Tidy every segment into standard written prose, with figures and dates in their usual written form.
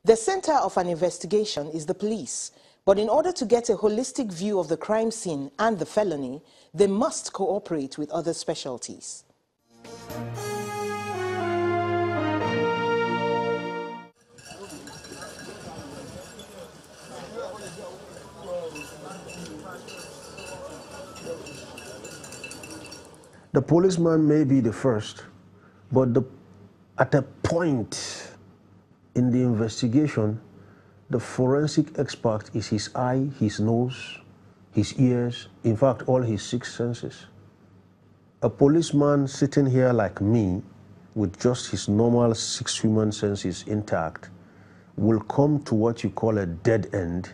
The center of an investigation is the police, but in order to get a holistic view of the crime scene and the felony, they must cooperate with other specialties. The policeman may be the first, but at a point in the investigation, the forensic expert is his eye, his nose, his ears, in fact, all his 6 senses. A policeman sitting here like me, with just his normal 6 human senses intact, will come to what you call a dead end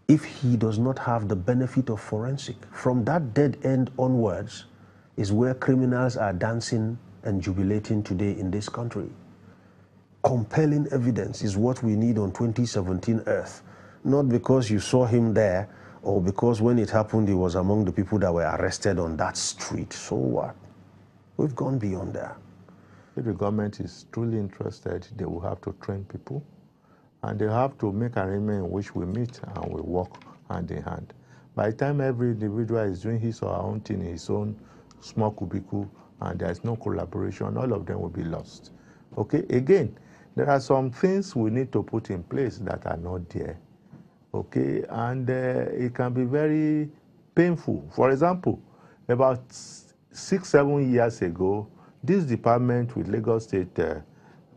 if he does not have the benefit of forensic. From that dead end onwards is where criminals are dancing and jubilating today in this country. Compelling evidence is what we need on 2017 Earth, not because you saw him there or because when it happened he was among the people that were arrested on that street. So what? We've gone beyond that. If the government is truly interested, they will have to train people, and they have to make arrangements in which we meet and we work hand in hand. By the time every individual is doing his or her own thing in his own small cubicle and there is no collaboration, all of them will be lost. Okay, again, there are some things we need to put in place that are not there. Okay, and it can be very painful. For example, about 6-7 years ago, this department with Lagos State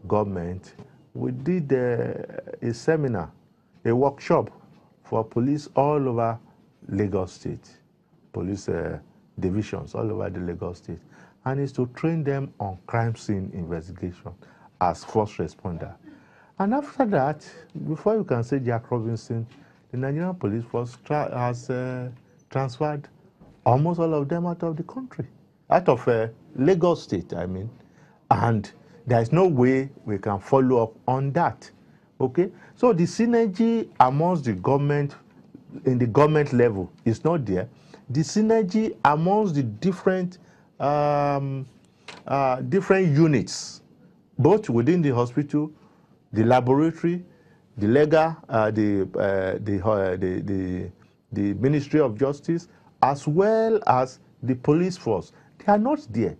government, we did a seminar, a workshop for police all over Lagos State, police divisions all over the Lagos State, and it's to train them on crime scene investigation as first responder. And after that, before you can say Jack Robinson, the Nigerian police force has transferred almost all of them out of the country, out of Lagos State, I mean, and there is no way we can follow up on that, okay? So the synergy amongst the government, in the government level, is not there. The synergy amongst the different units, both within the hospital, the laboratory, the legal, the Ministry of Justice, as well as the police force, they are not there.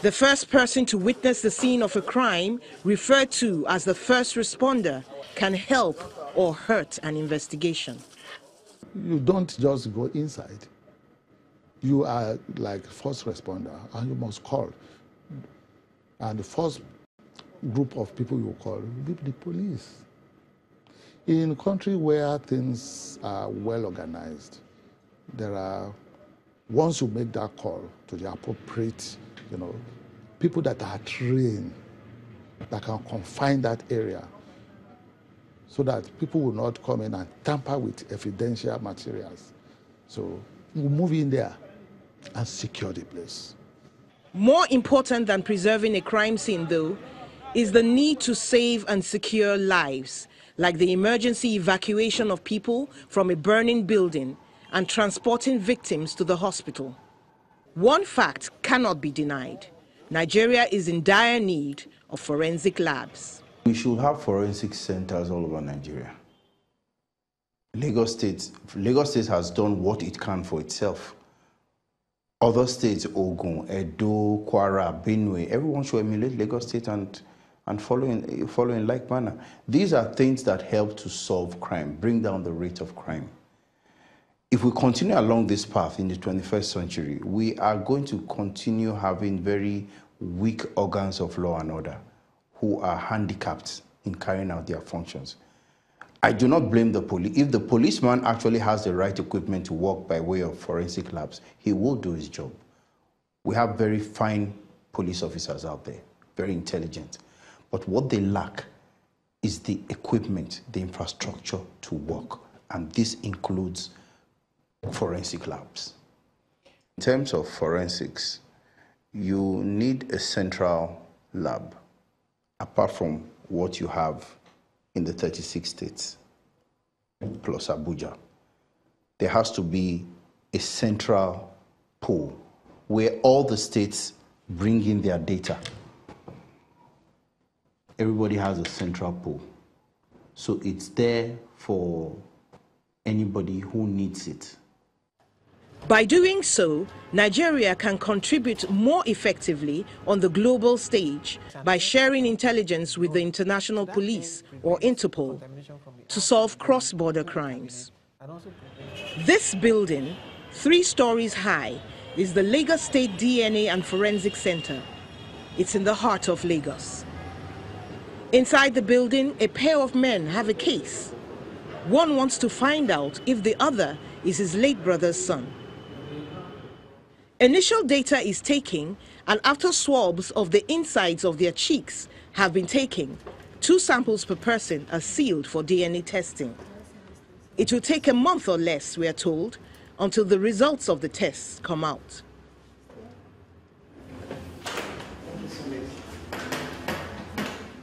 The first person to witness the scene of a crime, referred to as the first responder, can help or hurt an investigation. You don't just go inside. You are like first responder and you must call. And the first group of people you call will be the police. In a country where things are well organized, there are, once you make that call to the appropriate, people that are trained, that can confine that area, so that people will not come in and tamper with evidential materials. So you move in there and secure the place. More important than preserving a crime scene, though, is the need to save and secure lives, like the emergency evacuation of people from a burning building and transporting victims to the hospital. One fact cannot be denied. Nigeria is in dire need of forensic labs. We should have forensic centers all over Nigeria. Lagos State has done what it can for itself. Other states, Ogun, Edo, Kwara, Benue, everyone should emulate Lagos State and follow in like manner. These are things that help to solve crime, bring down the rate of crime. If we continue along this path in the 21st century, we are going to continue having very weak organs of law and order who are handicapped in carrying out their functions. I do not blame the police. If the policeman actually has the right equipment to work by way of forensic labs, he will do his job. We have very fine police officers out there, very intelligent. But what they lack is the equipment, the infrastructure to work. And this includes forensic labs. In terms of forensics, you need a central lab, apart from what you have in the 36 states, plus Abuja. There has to be a central pool where all the states bring in their data everybody has a central pool. So it's there for anybody who needs it. By doing so, Nigeria can contribute more effectively on the global stage by sharing intelligence with the International Police, or Interpol, to solve cross-border crimes. This building, 3 stories high, is the Lagos State DNA and Forensic Center. It's in the heart of Lagos. Inside the building, a pair of men have a case. One wants to find out if the other is his late brother's son. Initial data is taken, and after swabs of the insides of their cheeks have been taken, 2 samples per person are sealed for DNA testing. It will take a month or less, we are told, until the results of the tests come out.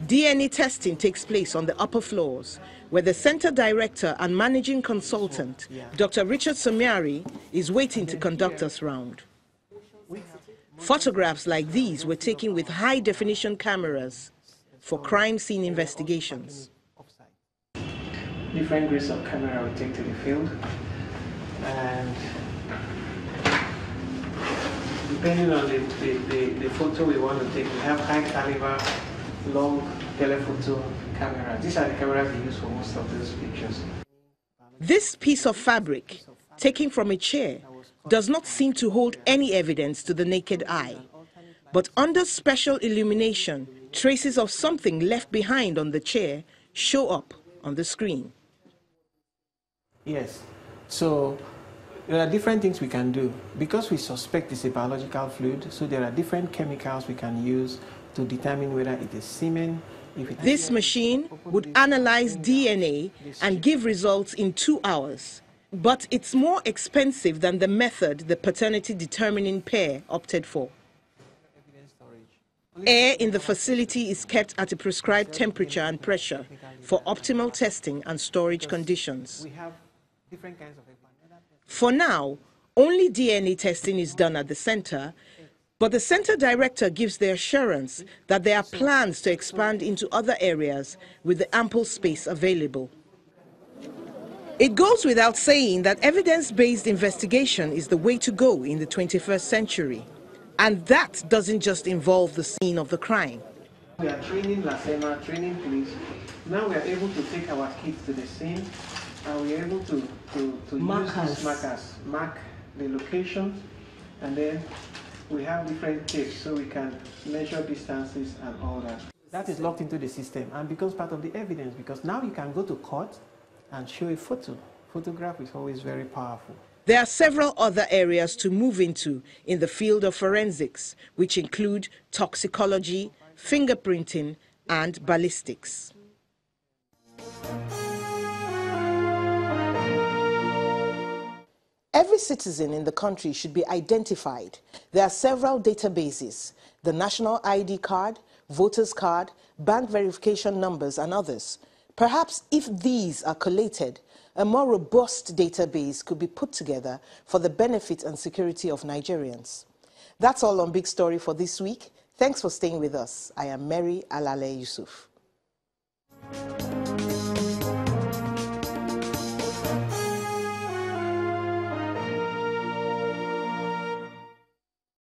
DNA testing takes place on the upper floors, where the center director and managing consultant, Dr. Richard Somiari, is waiting to conduct us round. Photographs like these were taken with high-definition cameras for crime scene investigations. Different grades of camera we take to the field, and depending on the photo we want to take, we have high caliber, long telephoto cameras. These are the cameras we use for most of those pictures. This piece of fabric, taken from a chair, does not seem to hold any evidence to the naked eye. But under special illumination, traces of something left behind on the chair show up on the screen. Yes, so there are different things we can do. Because we suspect it's a biological fluid, so there are different chemicals we can use to determine whether it is semen. This machine would analyze DNA and give results in 2 hours. But it's more expensive than the method the paternity determining pair opted for. Air in the facility is kept at a prescribed temperature and pressure for optimal testing and storage conditions. For now, only DNA testing is done at the center, but the center director gives the assurance that there are plans to expand into other areas with the ample space available. It goes without saying that evidence-based investigation is the way to go in the 21st century. And that doesn't just involve the scene of the crime. We are training LASEMA, training police. Now we are able to take our kids to the scene, and we are able to use these markers, mark the location, and then we have different tapes so we can measure distances and all that. That is locked into the system and becomes part of the evidence, because now you can go to court and show a photo. Photograph is always very powerful. There are several other areas to move into in the field of forensics, which include toxicology, fingerprinting, and ballistics. Every citizen in the country should be identified. There are several databases: the National ID card, Voters card, bank verification numbers, and others. Perhaps if these are collated, a more robust database could be put together for the benefit and security of Nigerians. That's all on Big Story for this week. Thanks for staying with us. I am Mary Alale Yusuf.